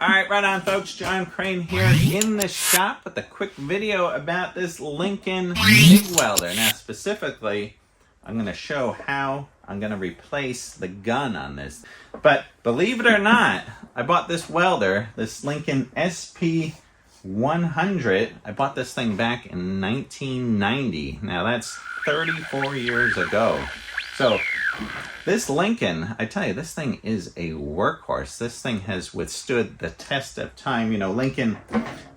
Alright, right on folks, John Crane here in the shop with a quick video about this Lincoln Mig Welder. Now specifically, I'm going to show how I'm going to replace the gun on this. But believe it or not, I bought this welder, this Lincoln SP100. I bought this thing back in 1990. Now that's 34 years ago. So this Lincoln, I tell you, this thing is a workhorse. This thing has withstood the test of time. You know, Lincoln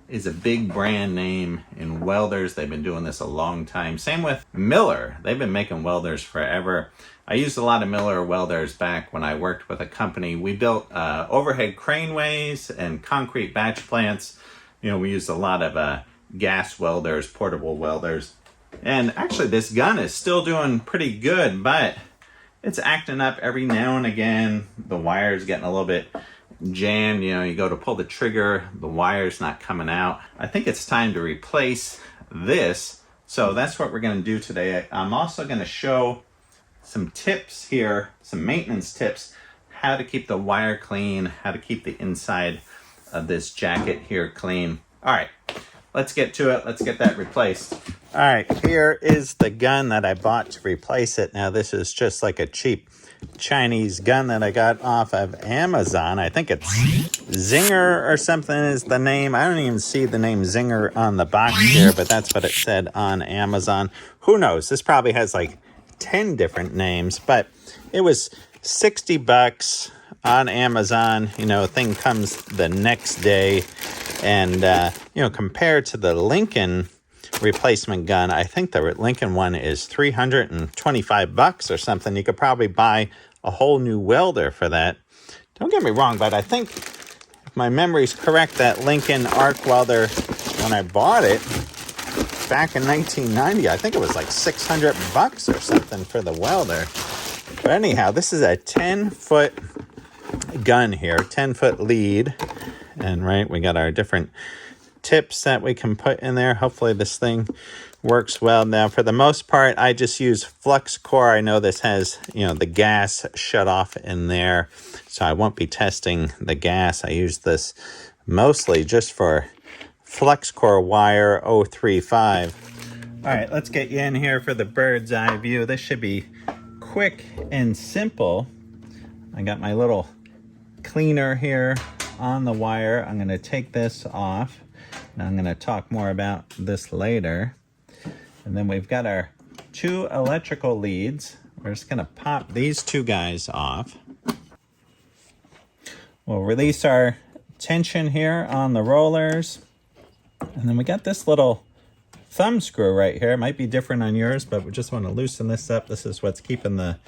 is a big brand name in welders. They've been doing this a long time. Same with Miller. They've been making welders forever. I used a lot of Miller welders back when I worked with a company. We built overhead craneways and concrete batch plants. You know, we used a lot of gas welders, portable welders. And actually this gun is still doing pretty good, but it's acting up every now and again. The wire's getting a little bit jammed. You know, you go to pull the trigger, the wire's not coming out. I think it's time to replace this. So that's what we're going to do today. I'm also going to show some tips here, some maintenance tips, how to keep the wire clean, how to keep the inside of this jacket here clean. All right, let's get to it. Let's get that replaced. All right, here is the gun that I bought to replace it. Now, this is just like a cheap Chinese gun that I got off of Amazon. I think it's Zinger or something is the name. I don't even see the name Zinger on the box here, but that's what it said on Amazon. Who knows? This probably has like 10 different names, but it was 60 bucks on Amazon. You know, thing comes the next day. And, you know, compared to the Lincoln replacement gun, I think the Lincoln one is 325 bucks or something. You could probably buy a whole new welder for that. Don't get me wrong, but I think if my memory's correct, that Lincoln arc welder, when I bought it back in 1990, I think it was like 600 bucks or something for the welder. But anyhow, this is a 10-foot gun here, 10-foot lead. And right, we got our different tips that we can put in there. Hopefully this thing works well. Now, for the most part, I just use flux core. I know this has, you know, the gas shut off in there, so I won't be testing the gas. I use this mostly just for flux core wire 035. All right, let's get you in here for the bird's eye view. This should be quick and simple. I got my little cleaner here on the wire. I'm going to take this off. Now I'm going to talk more about this later. And then we've got our two electrical leads. We're just going to pop these two guys off. We'll release our tension here on the rollers. And then we got this little thumb screw right here. It might be different on yours, but we just want to loosen this up. This is what's keeping the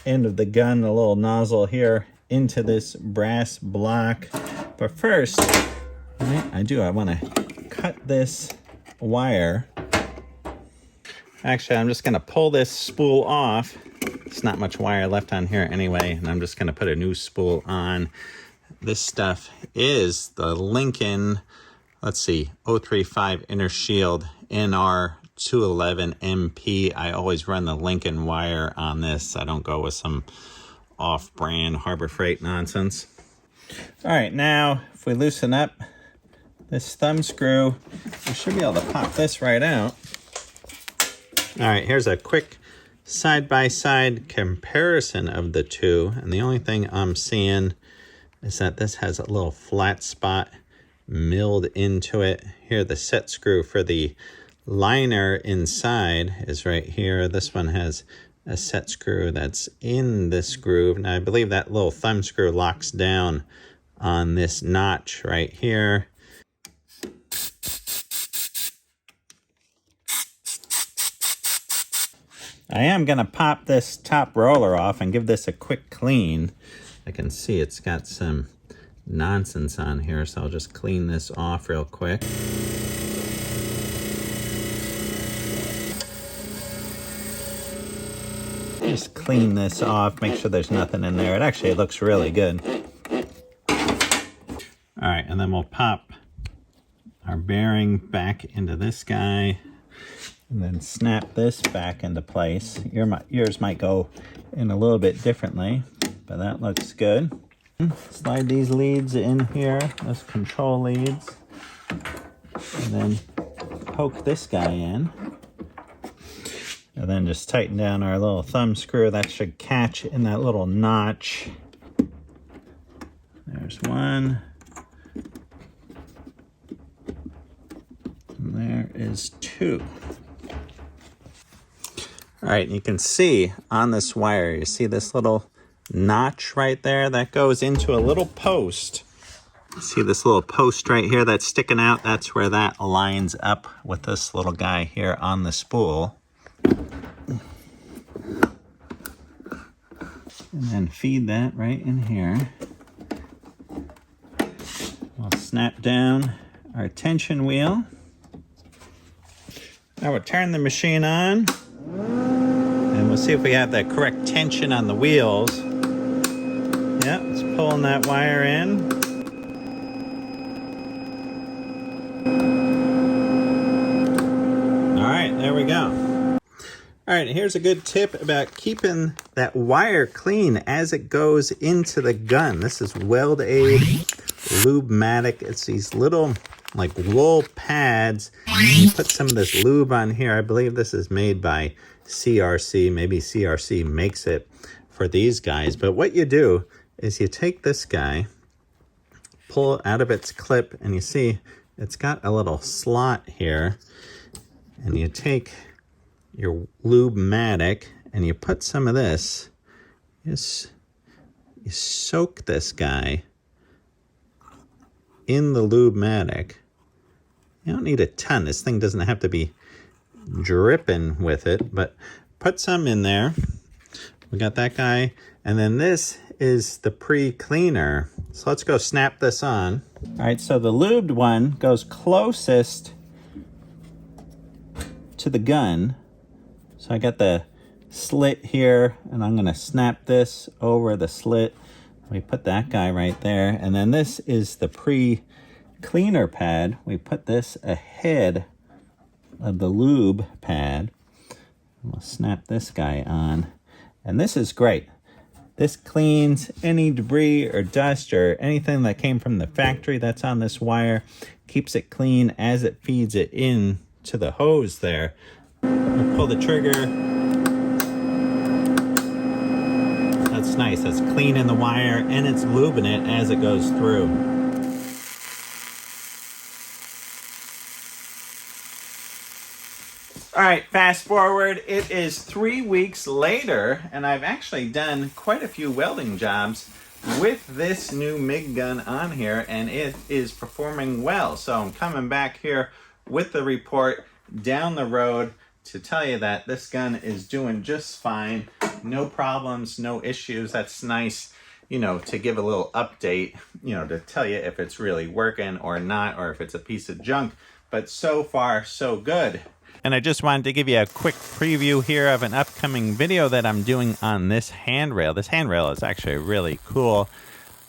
end of the gun, the little nozzle here, into this brass block. But first, I want to cut this wire. Actually, I'm just going to pull this spool off. There's not much wire left on here anyway, and I'm just going to put a new spool on. This stuff is the Lincoln, let's see, 035 inner shield NR211 MP. I always run the Lincoln wire on this. I don't go with some off-brand Harbor Freight nonsense. All right, now if we loosen up this thumb screw, we should be able to pop this right out. All right, here's a quick side-by-side comparison of the two. And the only thing I'm seeing is that this has a little flat spot milled into it. Here, the set screw for the liner inside is right here. This one has a set screw that's in this groove. Now, I believe that little thumb screw locks down on this notch right here. I am going to pop this top roller off and give this a quick clean. I can see it's got some nonsense on here, so I'll just clean this off real quick. Just clean this off, make sure there's nothing in there. It actually looks really good. All right, and then we'll pop our bearing back into this guy. And then snap this back into place. Yours might go in a little bit differently, but that looks good. Slide these leads in here, those control leads, and then poke this guy in. And then just tighten down our little thumb screw. That should catch in that little notch. There's one. And there is two. All right, you can see on this wire, you see this little notch right there that goes into a little post. You see this little post right here that's sticking out? That's where that lines up with this little guy here on the spool. And then feed that right in here. We'll snap down our tension wheel. Now we'll turn the machine on. And we'll see if we have the correct tension on the wheels. Yep, it's pulling that wire in. All right, there we go. All right, here's a good tip about keeping that wire clean as it goes into the gun. This is Weld Aid Lube-Matic. It's these little like wool pads. You put some of this lube on here. I believe this is made by CRC. Maybe CRC makes it for these guys. But what you do is you take this guy, pull it out of its clip, and you see it's got a little slot here. And you take your Lube-Matic and you put some of this, you soak this guy in the Lube-Matic. You don't need a ton. This thing doesn't have to be dripping with it, but put some in there. We got that guy. And then this is the pre-cleaner. So let's go snap this on. All right, so the lubed one goes closest to the gun. So I got the slit here, and I'm gonna snap this over the slit. We put that guy right there. And then this is the pre-cleaner pad. We put this ahead of the lube pad. We'll snap this guy on. And this is great. This cleans any debris or dust or anything that came from the factory that's on this wire. Keeps it clean as it feeds it in to the hose there. We'll pull the trigger. That's nice. That's cleaning the wire and it's lubing it as it goes through. All right, fast forward. It is 3 weeks later, and I've actually done quite a few welding jobs with this new MIG gun on here, and it is performing well. So I'm coming back here with the report down the road to tell you that this gun is doing just fine. No problems, no issues. That's nice, you know, to give a little update, you know, to tell you if it's really working or not, or if it's a piece of junk. But so far, so good. And I just wanted to give you a quick preview here of an upcoming video that I'm doing on this handrail. This handrail is actually really cool.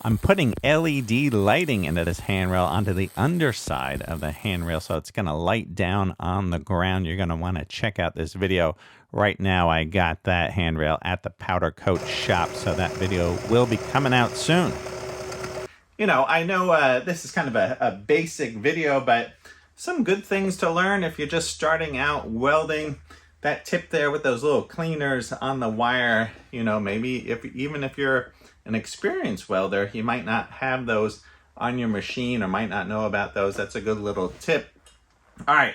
I'm putting LED lighting into this handrail onto the underside of the handrail, so it's going to light down on the ground. You're going to want to check out this video. Right now, I got that handrail at the Powder Coat shop, so that video will be coming out soon. You know, I know this is kind of a basic video, but some good things to learn if you're just starting out welding. That tip there with those little cleaners on the wire, you know, maybe even if you're an experienced welder, you might not have those on your machine or might not know about those. That's a good little tip. All right,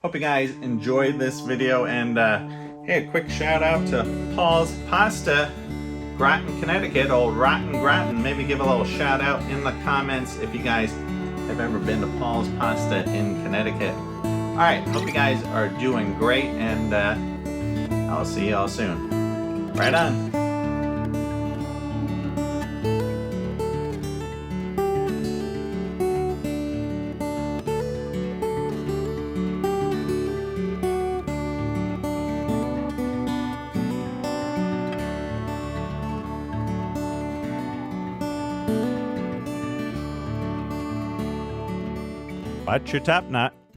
hope you guys enjoyed this video, and hey, a quick shout out to Paul's Pasta, Groton, Connecticut, old Rotten Groton. Maybe give a little shout out in the comments if you guys have ever been to Paul's Pasta in Connecticut. All right, hope you guys are doing great, and I'll see y'all soon. Right on. Watch your top knot.